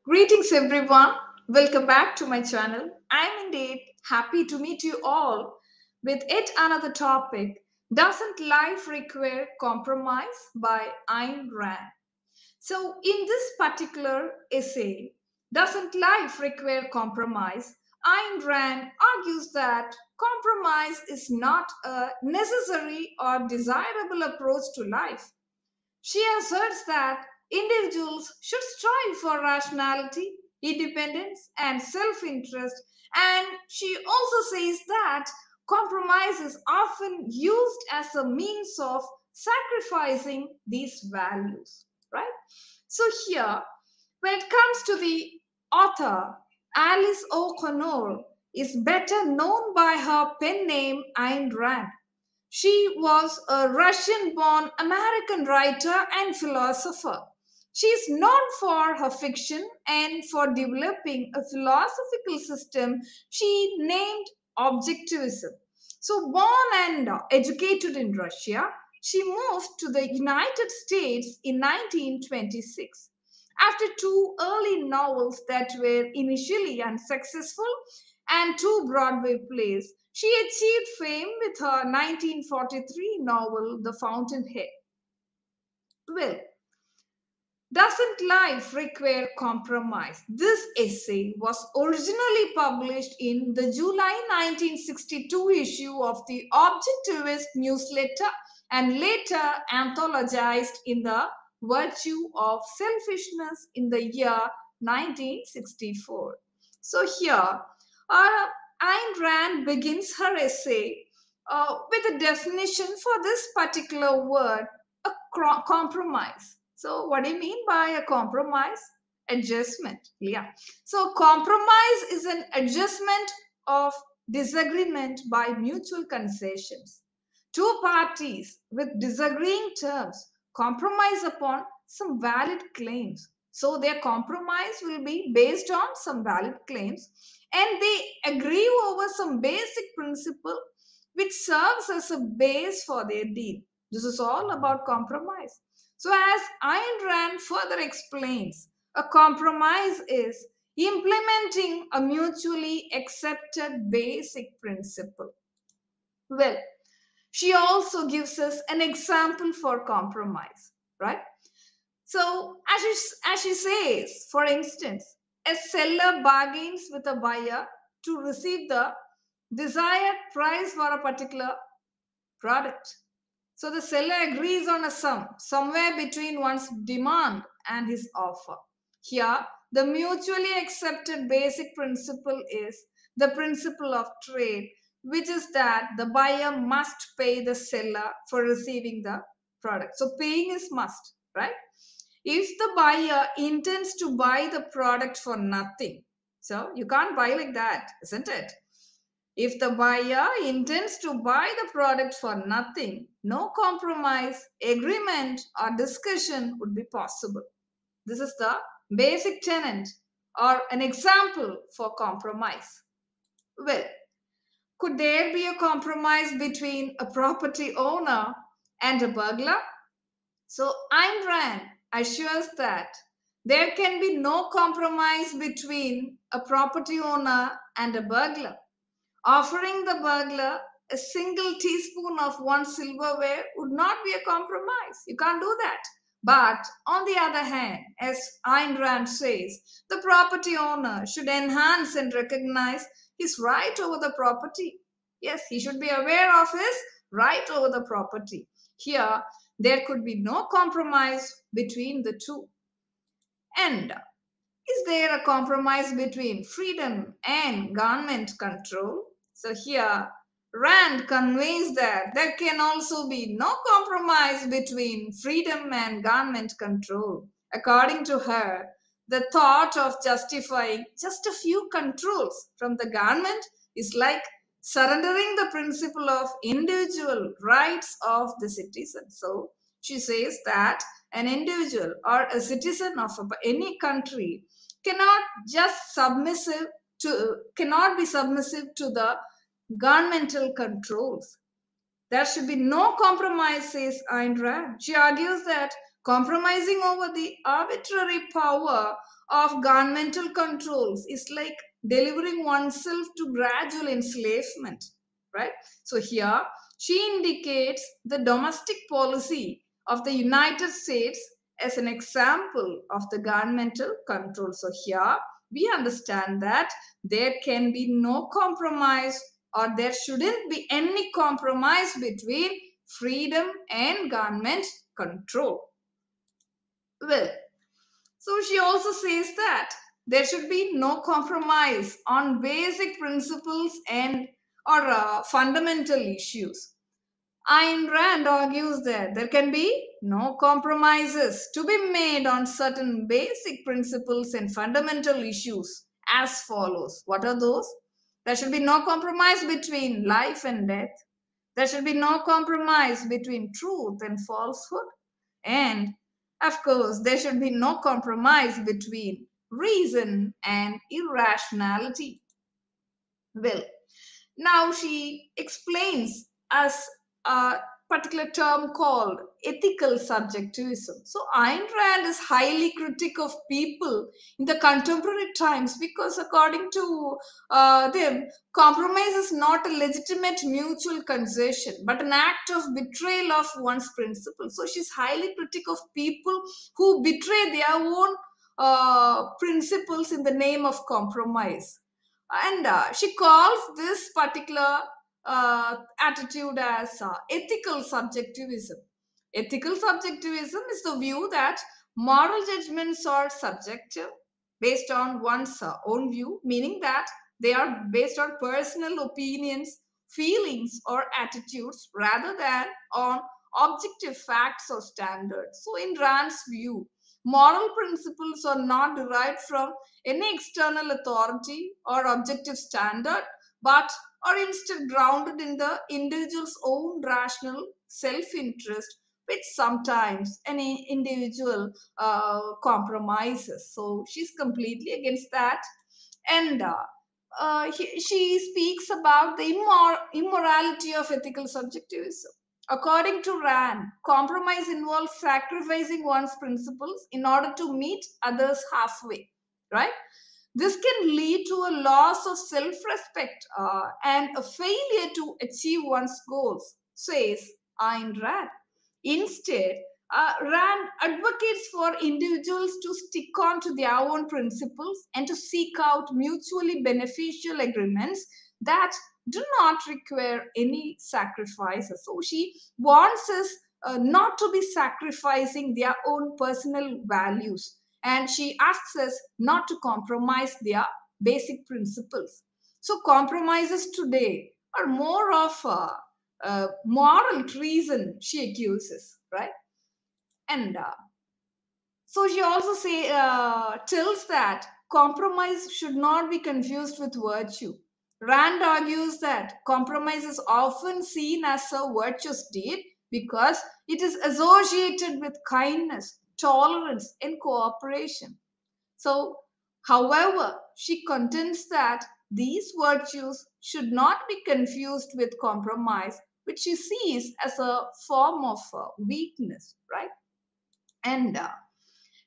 Greetings everyone, welcome back to my channel. I'm indeed happy to meet you all with yet another topic. Doesn't life require compromise by Ayn Rand? So, in this particular essay, doesn't life require compromise? Ayn Rand argues that compromise is not a necessary or desirable approach to life. She asserts that individuals should strive for rationality, independence, and self interest, and she also says that compromise is often used as a means of sacrificing these values, right? So, here, when it comes to the author, Alice O'Connor is better known by her pen name Ayn Rand. She was a Russian born American writer and philosopher. She is known for her fiction and for developing a philosophical system she named objectivism. So, born and educated in Russia, she moved to the United States in 1926. After two early novels that were initially unsuccessful and two Broadway plays, she achieved fame with her 1943 novel, The Fountainhead. Well, doesn't life require compromise? This essay was originally published in the July 1962 issue of the Objectivist newsletter and later anthologized in The Virtue of Selfishness in the year 1964. So here, Ayn Rand begins her essay with a definition for this particular word, a compromise. So, what do you mean by a compromise? Adjustment. Yeah. So, compromise is an adjustment of disagreement by mutual concessions. Two parties with disagreeing terms compromise upon some valid claims. So, their compromise will be based on some valid claims and they agree over some basic principle which serves as a base for their deal. This is all about compromise. So, as Ayn Rand further explains, a compromise is implementing a mutually accepted basic principle. Well, she also gives us an example for compromise, right? So, as she says, for instance, a seller bargains with a buyer to receive the desired price for a particular product. So the seller agrees on a sum somewhere between one's demand and his offer. Here, the mutually accepted basic principle is the principle of trade, which is that the buyer must pay the seller for receiving the product. So paying is must, right? If the buyer intends to buy the product for nothing, so you can't buy like that, isn't it? If the buyer intends to buy the product for nothing, no compromise, agreement, or discussion would be possible. This is the basic tenet or an example for compromise. Well, could there be a compromise between a property owner and a burglar? So Ayn Rand assures that there can be no compromise between a property owner and a burglar. Offering the burglar a single teaspoon of one silverware would not be a compromise. You can't do that. But on the other hand, as Ayn Rand says, the property owner should enhance and recognize his right over the property. Yes, he should be aware of his right over the property. Here, there could be no compromise between the two. And is there a compromise between freedom and government control? So here, Rand conveys that there can also be no compromise between freedom and government control. According to her, the thought of justifying just a few controls from the government is like surrendering the principle of individual rights of the citizen. So she says that an individual or a citizen of any country cannot be submissive to the governmental controls. There should be no compromise, says Ayn Rand. She argues that compromising over the arbitrary power of governmental controls is like delivering oneself to gradual enslavement, right? So here she indicates the domestic policy of the United States as an example of the governmental control. So here we understand that there can be no compromise, or there shouldn't be any compromise between freedom and government control. Well, so she also says that there should be no compromise on basic principles and or fundamental issues. Ayn Rand argues that there can be no compromises to be made on certain basic principles and fundamental issues as follows. What are those? There should be no compromise between life and death. There should be no compromise between truth and falsehood. And of course, there should be no compromise between reason and irrationality. Well, now she explains us a particular term called ethical subjectivism. So Ayn Rand is highly critic of people in the contemporary times because according to them, compromise is not a legitimate mutual concession but an act of betrayal of one's principles. So she's highly critic of people who betray their own principles in the name of compromise, and she calls this particular attitude as ethical subjectivism. Ethical subjectivism is the view that moral judgments are subjective, based on one's own view, meaning that they are based on personal opinions, feelings, or attitudes rather than on objective facts or standards. So, in Rand's view, moral principles are not derived from any external authority or objective standard, but are instead grounded in the individual's own rational self-interest, which sometimes an individual compromises. So she's completely against that. And she speaks about the immorality of ethical subjectivism. According to Rand, compromise involves sacrificing one's principles in order to meet others halfway, right? This can lead to a loss of self respect and a failure to achieve one's goals, says Ayn Rand. Instead, Rand advocates for individuals to stick on to their own principles and to seek out mutually beneficial agreements that do not require any sacrifices. So she wants us not to be sacrificing their own personal values, and she asks us not to compromise their basic principles. So compromises today are more of moral treason, she accuses, right? And so she also tells that compromise should not be confused with virtue. Rand argues that compromise is often seen as a virtuous deed because it is associated with kindness, tolerance, and cooperation. So, however, she contends that these virtues should not be confused with compromise, which she sees as a form of weakness, right? And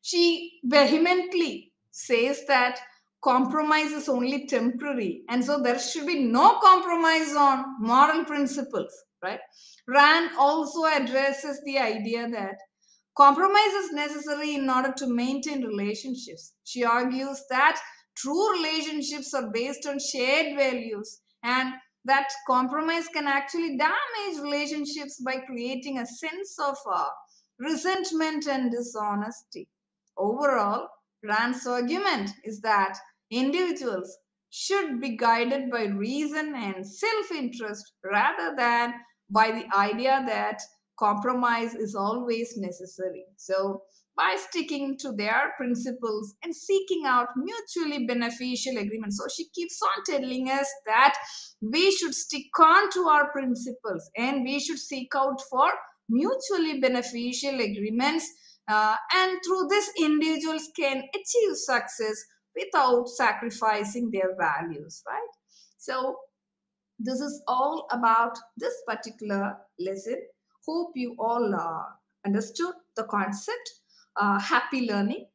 she vehemently says that compromise is only temporary, and so there should be no compromise on moral principles, right? Rand also addresses the idea that compromise is necessary in order to maintain relationships. She argues that true relationships are based on shared values, and that compromise can actually damage relationships by creating a sense of resentment and dishonesty. Overall, Rand's argument is that individuals should be guided by reason and self interest rather than by the idea that compromise is always necessary. So, by sticking to their principles and seeking out mutually beneficial agreements. So, she keeps on telling us that we should stick on to our principles and we should seek out for mutually beneficial agreements. And through this, individuals can achieve success without sacrificing their values, right? So, This is all about this particular lesson. Hope you all understood the concept. Happy learning.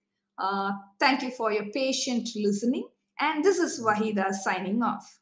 Thank you for your patient listening. And this is Wahida signing off.